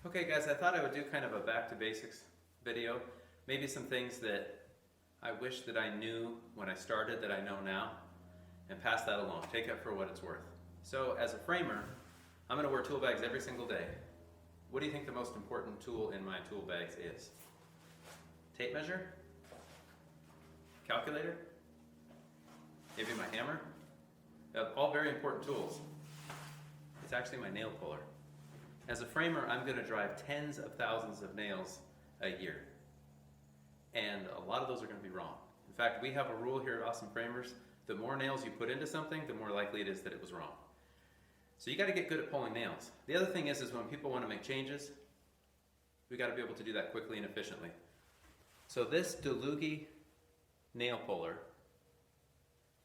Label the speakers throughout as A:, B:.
A: Okay guys, I thought I would do kind of a back to basics video. Maybe some things that I wish that I knew when I started that I know now, and pass that along. Take it for what it's worth. So as a framer, I'm going to wear tool bags every single day. What do you think the most important tool in my tool bags is? Tape measure? Calculator? Maybe my hammer? All very important tools. It's actually my nail puller. As a framer, I'm going to drive tens of thousands of nails a year. And a lot of those are going to be wrong. In fact, we have a rule here at Awesome Framers: the more nails you put into something, the more likely it is that it was wrong. So you got to get good at pulling nails. The other thing is when people want to make changes, we got to be able to do that quickly and efficiently. So this DeLugi nail puller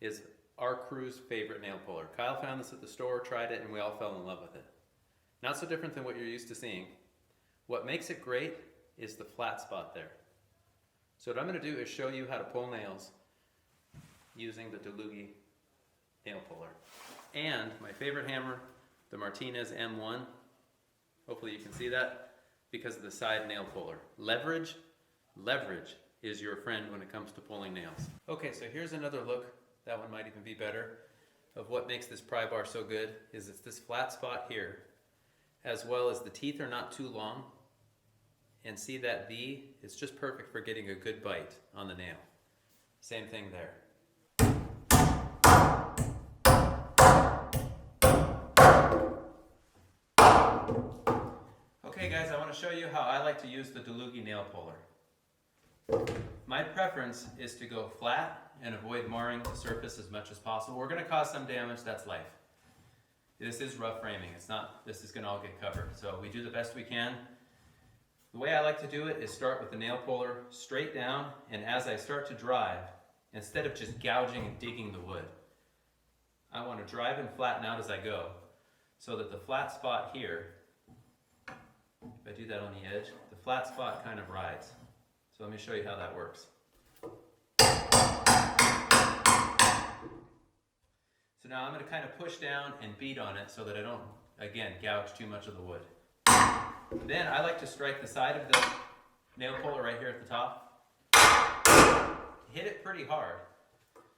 A: is our crew's favorite nail puller. Kyle found this at the store, tried it, and we all fell in love with it. Not so different than what you're used to seeing. What makes it great is the flat spot there. So what I'm going to do is show you how to pull nails using the DeLugi nail puller. And my favorite hammer, the Martinez M1. Hopefully you can see that because of the side nail puller. Leverage is your friend when it comes to pulling nails. Okay, so here's another look, that one might even be better, of what makes this pry bar so good is it's this flat spot here, as well as the teeth are not too long, and see that V? It's just perfect for getting a good bite on the nail. Same thing there. Okay guys, I want to show you how I like to use the DeLugi nail puller. My preference is to go flat and avoid marring the surface as much as possible. We're going to cause some damage, that's life. This is rough framing, this is going to all get covered. So we do the best we can. The way I like to do it is start with the nail puller straight down, and as I start to drive, instead of just gouging and digging the wood, I want to drive and flatten out as I go, so that the flat spot here, if I do that on the edge, the flat spot kind of rides. So let me show you how that works. So now I'm going to kind of push down and beat on it so that I don't, again, gouge too much of the wood. Then I like to strike the side of the nail puller right here at the top. Hit it pretty hard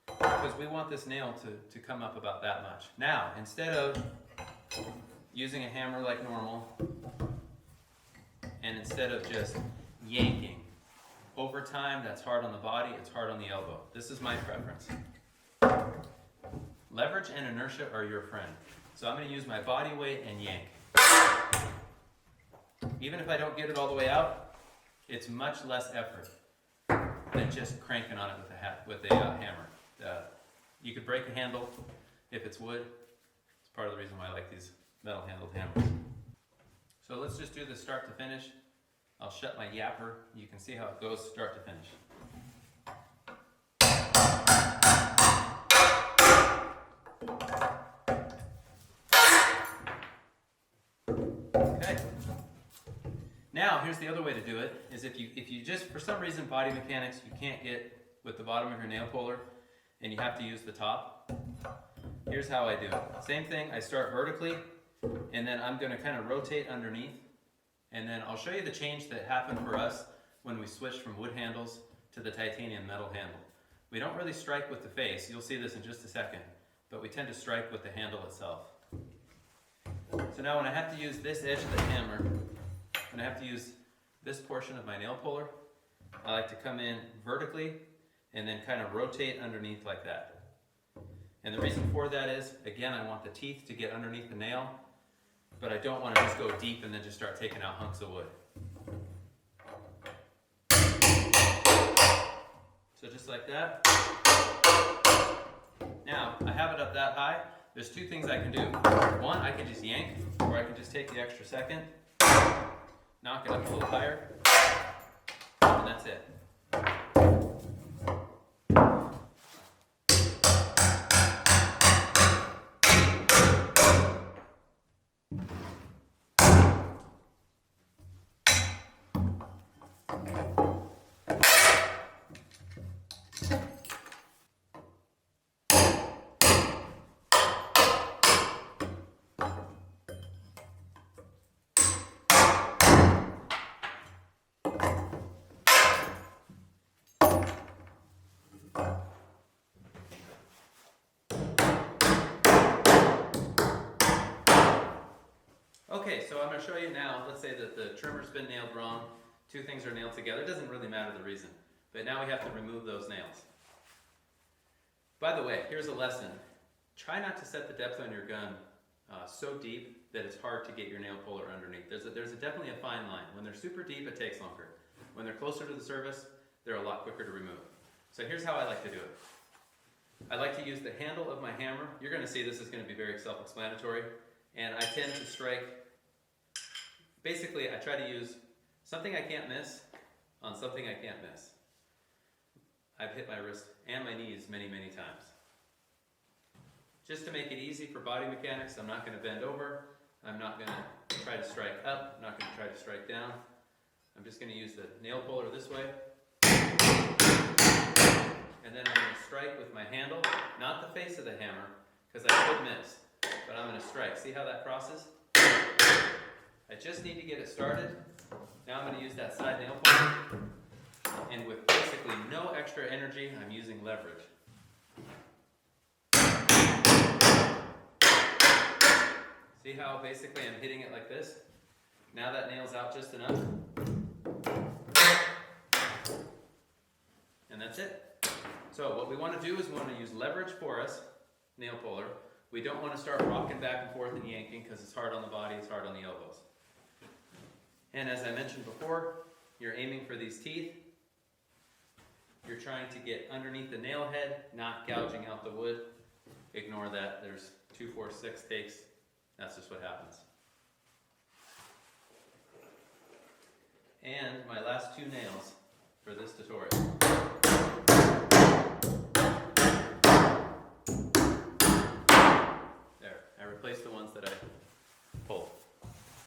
A: because we want this nail to come up about that much. Now, instead of using a hammer like normal, and instead of just yanking, over time that's hard on the body, it's hard on the elbow. This is my preference. Leverage and inertia are your friend. So I'm going to use my body weight and yank. Even if I don't get it all the way out, it's much less effort than just cranking on it with a hammer. You could break a handle if it's wood. It's part of the reason why I like these metal handled hammers. So let's just do this start to finish. I'll shut my yapper. You can see how it goes start to finish. Okay. Now here's the other way to do it, is if you just, for some reason, body mechanics, you can't get with the bottom of your nail puller and you have to use the top. Here's how I do it. Same thing, I start vertically and then I'm going to kind of rotate underneath, and then I'll show you the change that happened for us when we switched from wood handles to the titanium metal handle. We don't really strike with the face, you'll see this in just a second, but we tend to strike with the handle itself. So now when I have to use this edge of the hammer, when I have to use this portion of my nail puller, I like to come in vertically and then kind of rotate underneath like that. And the reason for that is, again, I want the teeth to get underneath the nail, but I don't want to just go deep and then just start taking out hunks of wood. So just like that. Now, I have it up that high. There's two things I can do. One, I can just yank, or I can just take the extra second, knock it up a little higher, and that's it. Okay, so I'm going to show you now, let's say that the trimmer's been nailed wrong, two things are nailed together, it doesn't really matter the reason, but now we have to remove those nails. By the way, here's a lesson. Try not to set the depth on your gun so deep that it's hard to get your nail puller underneath. There's definitely a fine line. When they're super deep, it takes longer. When they're closer to the surface, they're a lot quicker to remove. So here's how I like to do it. I like to use the handle of my hammer. You're going to see this is going to be very self-explanatory. And I tend to strike, basically I try to use something I can't miss on something I can't miss. I've hit my wrist and my knees many, many times. Just to make it easy for body mechanics, I'm not going to bend over. I'm not going to try to strike up. I'm not going to try to strike down. I'm just going to use the nail puller this way. And then I'm going to strike with my handle, not the face of the hammer, because I could miss. But I'm going to strike. See how that crosses? I just need to get it started. Now I'm going to use that side nail puller. And with basically no extra energy, I'm using leverage. See how basically I'm hitting it like this? Now that nail's out just enough. And that's it. So what we want to do is we want to use leverage for us, nail puller. We don't want to start rocking back and forth and yanking because it's hard on the body, it's hard on the elbows. And as I mentioned before, you're aiming for these teeth. You're trying to get underneath the nail head, not gouging out the wood. Ignore that. There's 2, 4, 6 takes. That's just what happens. And my last 2 nails for this tutorial. There, I replaced the ones that I pulled.